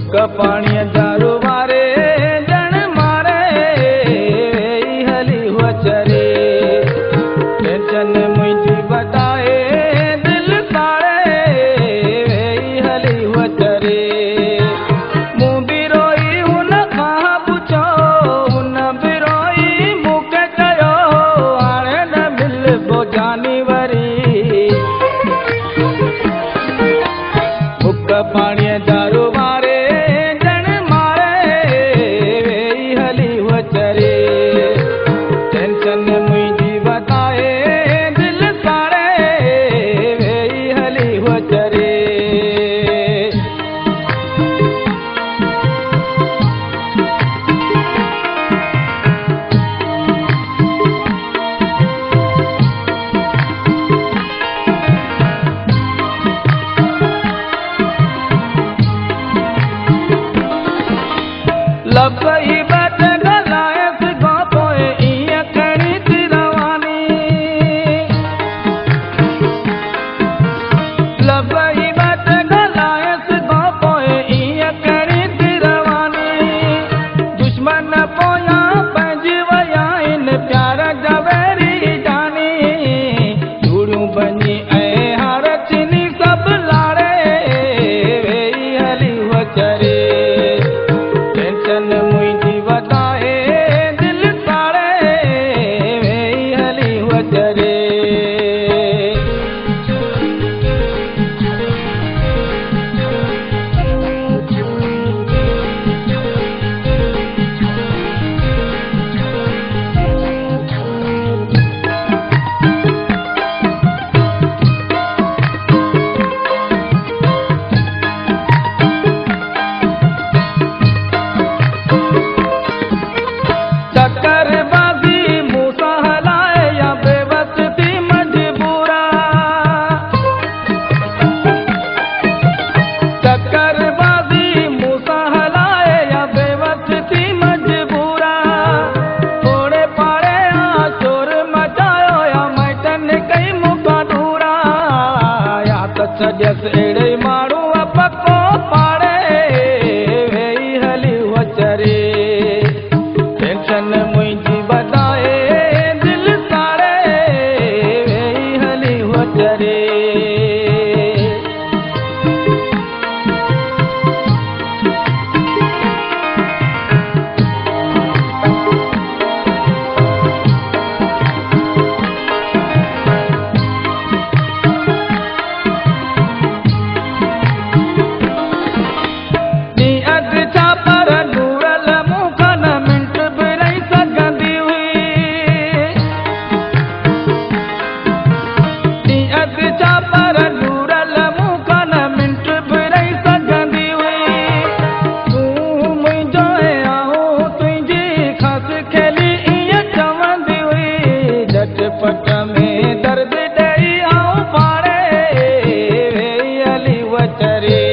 book पाणी दारू वारे जन मारे हली हुआ चरे टेंशन मुझी बताए दिल साड़े हली हुआ चरे मुँह भी रोई उन कहाँ पूछो उन भी रोई मुँह चयो आने न मिल बो जानी वरी बुक पाणी दारू वारे जन मारे हली हुआ चरे टेंशन मुझी बताए दिल साड़े हली हुआ चरे लब ही बट गलाए सिगो पोए इया कणी थी रवानी लब ही बट गलाए सिगो पोए इया कणी थी रवानी दुश्मन पोया पंहिंजी वया इन प्यार जवेरी जानी धूड़ियूं बनी ऐं हार चिनी सभु लाड़े वेई हली हुआ चरे टेंशन मुझी बताए दिल साड़े हली हुआ चरे चक्करबाजी मूसा हलाए या बेबस थी मजबूरा चक्करबाजी मूसा हलाए या बेबस थी मजबूरा थोड़े पाड़े शोर मचायो या मैटन कई मुका दूरा या त छजस एड़े माण्हू पको पाड़े वेई हली हुआ चरे टेंशन मुझी बताए दिल साड़े हली हुआ चरे नी अध छा पर नूरल मुँह खन मिंट भी रही सघंदी हुई नी अध छा पर नूरल मुँह खन मिंट भी रही सघंदी हुई तूं मुंहिंजो ऐं आऊं तुंहिंजी ख़ासि खेली ईअं चवंदी हुई झटपट में दर्द ॾेई आऊं पाड़े वेई हली हुआ चरे